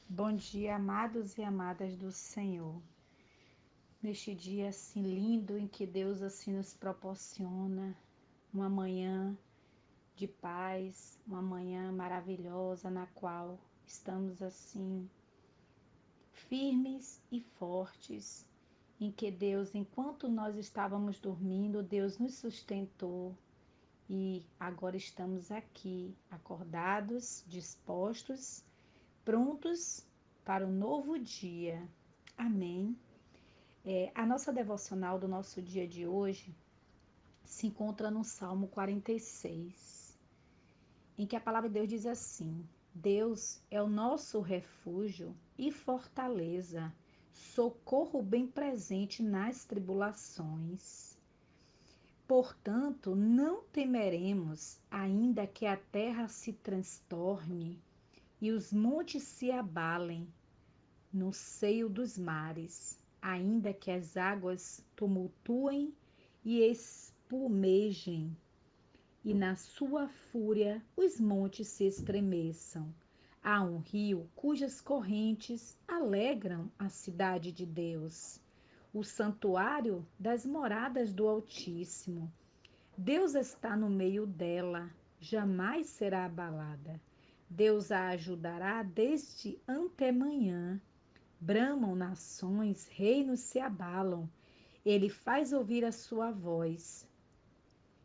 Bom dia, amados e amadas do Senhor. Neste dia assim lindo em que Deus assim nos proporciona uma manhã de paz, uma manhã maravilhosa na qual estamos assim firmes e fortes, em que Deus, enquanto nós estávamos dormindo, Deus nos sustentou e agora estamos aqui acordados, dispostos, prontos para um novo dia. Amém. A nossa devocional do nosso dia de hoje se encontra no Salmo 46, em que a palavra de Deus diz assim: Deus é o nosso refúgio e fortaleza, socorro bem presente nas tribulações. Portanto, não temeremos, ainda que a terra se transtorne e os montes se abalem no seio dos mares, ainda que as águas tumultuem e espumejem, e na sua fúria os montes se estremeçam. Há um rio cujas correntes alegram a cidade de Deus, o santuário das moradas do Altíssimo. Deus está no meio dela, jamais será abalada. Deus a ajudará desde antemanhã. Bramam nações, reinos se abalam. Ele faz ouvir a sua voz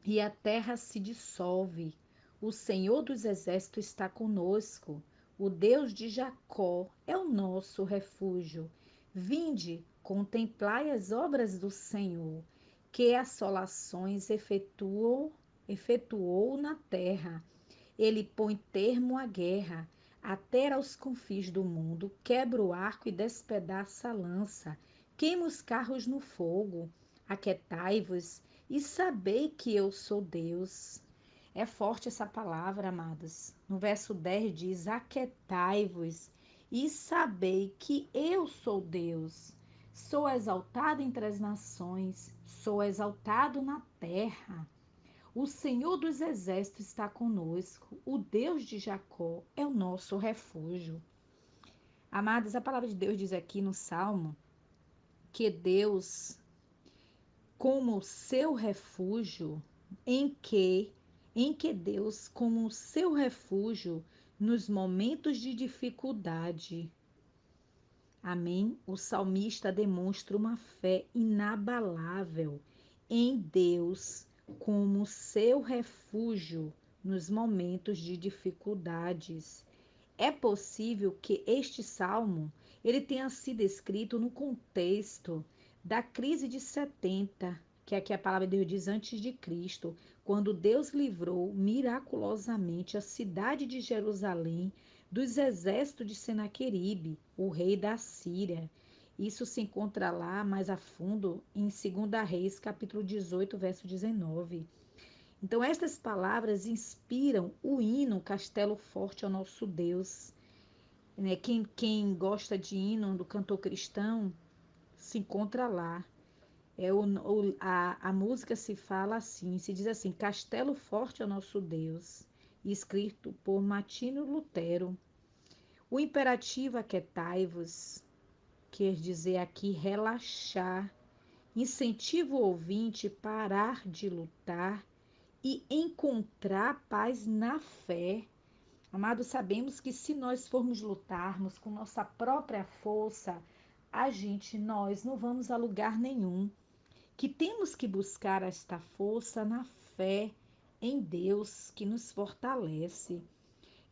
e a terra se dissolve. O Senhor dos exércitos está conosco. O Deus de Jacó é o nosso refúgio. Vinde, contemplai as obras do Senhor, que assolações efetuou na terra. Ele põe termo à guerra, até aos confins do mundo, quebra o arco e despedaça a lança, queima os carros no fogo. Aquietai-vos e sabei que eu sou Deus. É forte essa palavra, amados. No verso 10 diz: Aquietai-vos e sabei que eu sou Deus. Sou exaltado entre as nações, sou exaltado na terra. O Senhor dos exércitos está conosco, o Deus de Jacó é o nosso refúgio. Amados, a palavra de Deus diz aqui no Salmo que Deus, como seu refúgio, em que, em que Deus, como o seu refúgio nos momentos de dificuldade. Amém? O salmista demonstra uma fé inabalável em Deus como seu refúgio nos momentos de dificuldades. É possível que este salmo ele tenha sido escrito no contexto da crise de 70, que aqui a palavra de Deus diz antes de Cristo, quando Deus livrou miraculosamente a cidade de Jerusalém dos exércitos de Senaqueribe, o rei da Síria. Isso se encontra lá mais a fundo em 2 Reis, capítulo 18, verso 19. Então, estas palavras inspiram o hino Castelo Forte ao Nosso Deus. Né? Quem gosta de hino do cantor cristão se encontra lá. A música se fala assim, se diz assim: Castelo Forte ao Nosso Deus, escrito por Martinho Lutero. O imperativo aquietai-vos quer dizer aqui relaxar, incentiva o ouvinte a parar de lutar e encontrar paz na fé. Amados, sabemos que se nós formos lutarmos com nossa própria força, nós não vamos a lugar nenhum. Que temos que buscar esta força na fé em Deus que nos fortalece.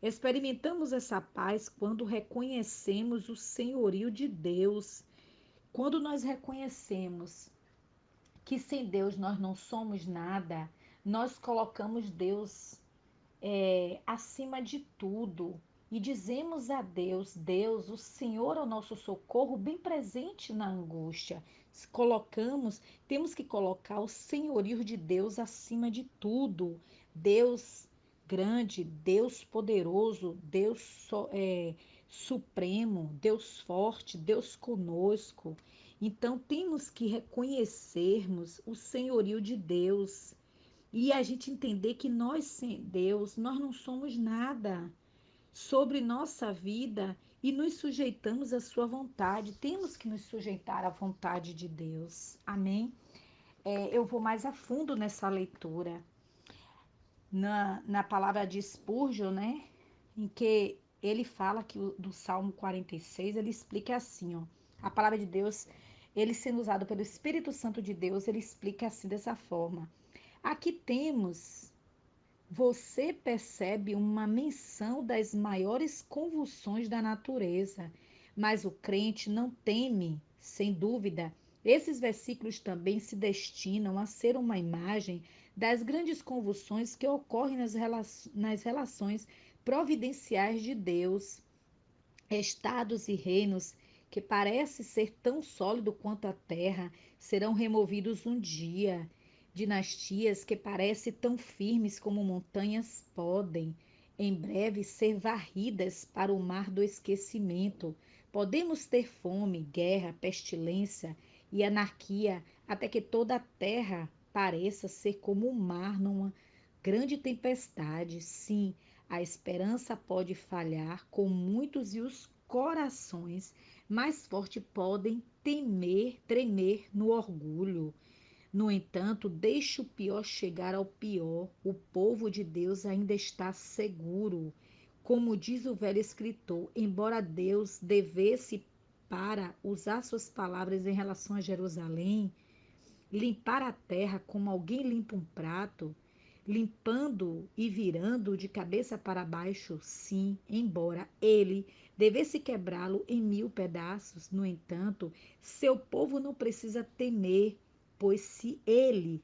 Experimentamos essa paz quando reconhecemos o senhorio de Deus, quando nós reconhecemos que sem Deus nós não somos nada, nós colocamos Deus acima de tudo e dizemos a Deus: Deus, o Senhor é o nosso socorro, bem presente na angústia. Colocamos, temos que colocar o senhorio de Deus acima de tudo. Deus grande, Deus poderoso, supremo, Deus forte, Deus conosco. Então temos que reconhecermos o senhorio de Deus e a gente entender que nós sem Deus, nós não somos nada. sobre nossa vida e nos sujeitamos à sua vontade. Temos que nos sujeitar à vontade de Deus. Amém? Eu vou mais a fundo nessa leitura. Na palavra de Spurgeon, né? Em que ele fala que do Salmo 46, ele explica assim, ó. A palavra de Deus, ele sendo usado pelo Espírito Santo de Deus, ele explica assim dessa forma. Aqui temos, você percebe uma menção das maiores convulsões da natureza, mas o crente não teme, sem dúvida. Esses versículos também se destinam a ser uma imagem das grandes convulsões que ocorrem nas relações providenciais de Deus. Estados e reinos que parecem ser tão sólidos quanto a terra serão removidos um dia. Dinastias que parecem tão firmes como montanhas podem, em breve, ser varridas para o mar do esquecimento. Podemos ter fome, guerra, pestilência e anarquia até que toda a terra pareça ser como o mar numa grande tempestade. Sim, a esperança pode falhar com muitos e os corações mais fortes podem tremer no orgulho. No entanto, deixe o pior chegar ao pior. O povo de Deus ainda está seguro. Como diz o velho escritor, embora Deus devesse para usar suas palavras em relação a Jerusalém, limpar a terra como alguém limpa um prato, limpando e virando de cabeça para baixo, sim, embora ele devesse quebrá-lo em 1000 pedaços. No entanto, seu povo não precisa temer, pois se ele,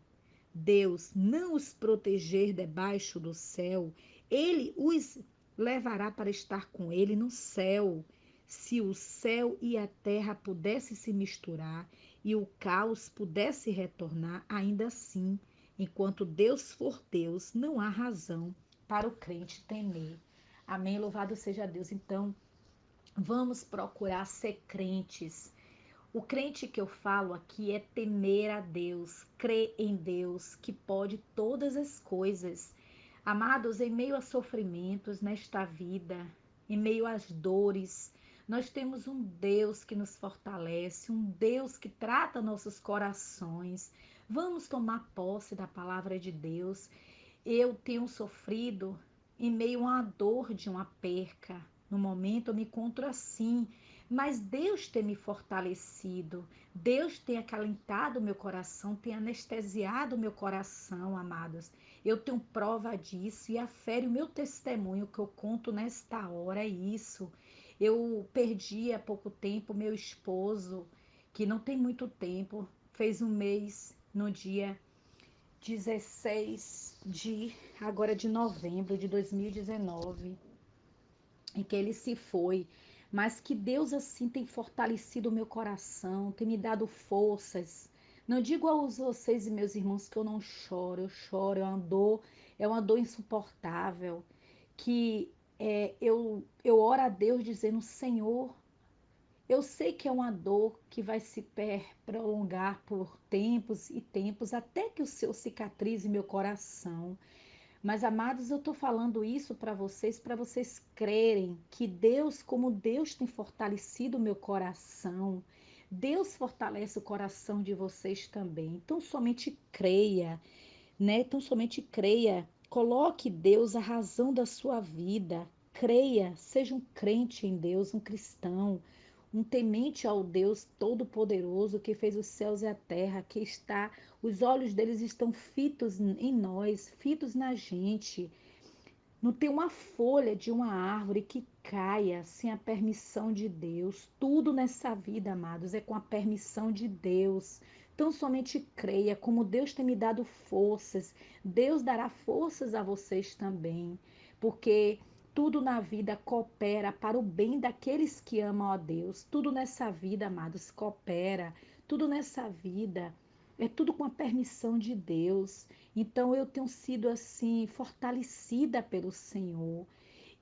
Deus, não os proteger debaixo do céu, ele os levará para estar com ele no céu. Se o céu e a terra pudessem se misturar e o caos pudesse retornar, ainda assim, enquanto Deus for Deus, não há razão para o crente temer. Amém? Louvado seja Deus. Então, vamos procurar ser crentes. O crente que eu falo aqui é temer a Deus, crer em Deus, que pode todas as coisas. Amados, em meio a sofrimentos nesta vida, em meio às dores, nós temos um Deus que nos fortalece, um Deus que trata nossos corações. Vamos tomar posse da palavra de Deus. Eu tenho sofrido em meio a uma dor de uma perca. No momento eu me encontro assim, mas Deus tem me fortalecido. Deus tem acalentado o meu coração, tem anestesiado o meu coração, amados. Eu tenho prova disso e afere o meu testemunho que eu conto nesta hora, é isso. Eu perdi há pouco tempo meu esposo, que não tem muito tempo, fez um mês no dia 16 de novembro de 2019, em que ele se foi, mas que Deus assim tem fortalecido o meu coração, tem me dado forças. Não digo aos vocês e meus irmãos que eu não choro, eu choro, é uma dor insuportável, que eu oro a Deus dizendo, Senhor, eu sei que é uma dor que vai se prolongar por tempos e tempos, até que o Senhor cicatrize meu coração. Mas, amados, eu estou falando isso para vocês crerem que Deus, como Deus tem fortalecido o meu coração, Deus fortalece o coração de vocês também. Então, somente creia, né? Então, somente creia. Coloque Deus a razão da sua vida. Creia, seja um crente em Deus, um cristão, um temente ao Deus Todo-Poderoso que fez os céus e a terra, que está, os olhos deles estão fitos em nós, fitos na gente. Não tem uma folha de uma árvore que caia sem a permissão de Deus. Tudo nessa vida, amados, é com a permissão de Deus. Então, somente creia, como Deus tem me dado forças, Deus dará forças a vocês também, porque tudo na vida coopera para o bem daqueles que amam a Deus. Tudo nessa vida, amados, coopera. Tudo nessa vida é tudo com a permissão de Deus. Então eu tenho sido assim fortalecida pelo Senhor.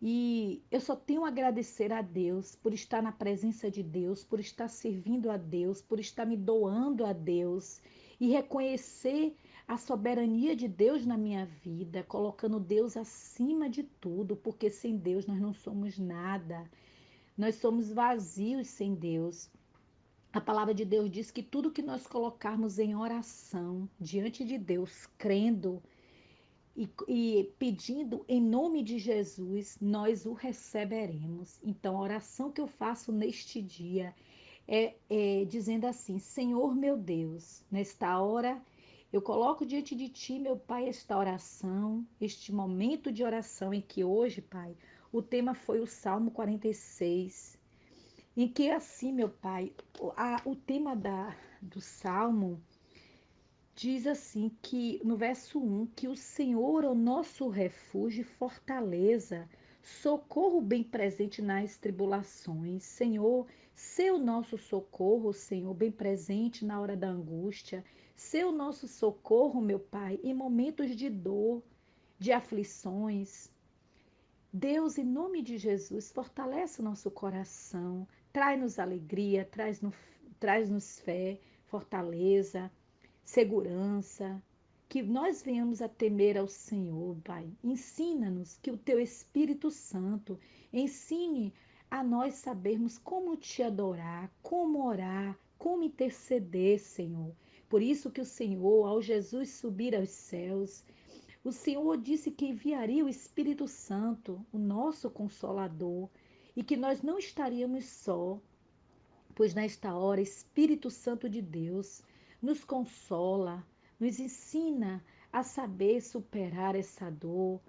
E eu só tenho a agradecer a Deus por estar na presença de Deus, por estar servindo a Deus, por estar me doando a Deus e reconhecer a soberania de Deus na minha vida, colocando Deus acima de tudo, porque sem Deus nós não somos nada. Nós somos vazios sem Deus. A palavra de Deus diz que tudo que nós colocarmos em oração diante de Deus, crendo e pedindo em nome de Jesus, nós o receberemos. Então, a oração que eu faço neste dia é dizendo assim: Senhor meu Deus, nesta hora eu coloco diante de Ti, meu Pai, esta oração, este momento de oração em que hoje, Pai, o tema foi o Salmo 46, em que assim, meu Pai, o tema do Salmo diz assim que no verso 1, que o Senhor é o nosso refúgio e fortaleza, socorro bem presente nas tribulações. Senhor, seu nosso socorro, Senhor, bem presente na hora da angústia. Seu nosso socorro, meu Pai, em momentos de dor, de aflições. Deus, em nome de Jesus, fortalece o nosso coração, traz-nos alegria, traz-nos fé, fortaleza, segurança, que nós venhamos a temer ao Senhor, Pai. Ensina-nos que o Teu Espírito Santo ensine a nós sabermos como Te adorar, como orar, como interceder, Senhor. Por isso que o Senhor, ao Jesus subir aos céus, o Senhor disse que enviaria o Espírito Santo, o nosso Consolador, e que nós não estaríamos só, pois nesta hora, Espírito Santo de Deus nos consola, nos ensina a saber superar essa dor.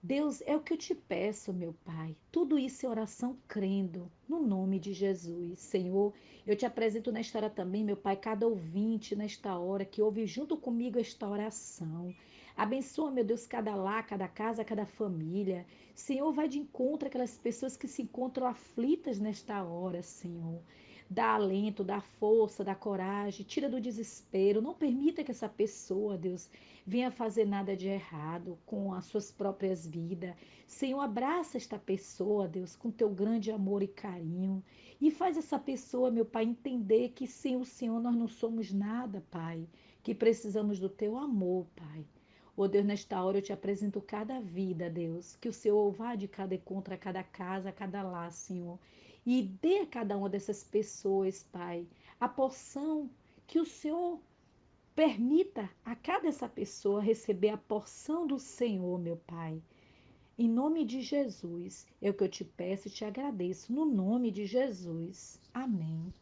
Deus, é o que eu te peço, meu Pai. Tudo isso é oração crendo, no nome de Jesus. Senhor, eu te apresento nesta hora também, meu Pai, cada ouvinte nesta hora que ouve junto comigo esta oração. Abençoa, meu Deus, cada lar, cada casa, cada família. Senhor, vai de encontro àquelas pessoas que se encontram aflitas nesta hora, Senhor. Dá alento, dá força, dá coragem, tira do desespero. Não permita que essa pessoa, Deus, venha fazer nada de errado com as suas próprias vidas. Senhor, abraça esta pessoa, Deus, com teu grande amor e carinho. E faz essa pessoa, meu Pai, entender que sem o Senhor nós não somos nada, Pai. Que precisamos do teu amor, Pai. Oh Deus, nesta hora eu te apresento cada vida, Deus. Que o Senhor vá de cada encontro, a cada casa, a cada lar, Senhor. E dê a cada uma dessas pessoas, Pai, a porção que o Senhor permita a cada essa pessoa receber a porção do Senhor, meu Pai. Em nome de Jesus, é o que eu te peço e te agradeço. No nome de Jesus. Amém.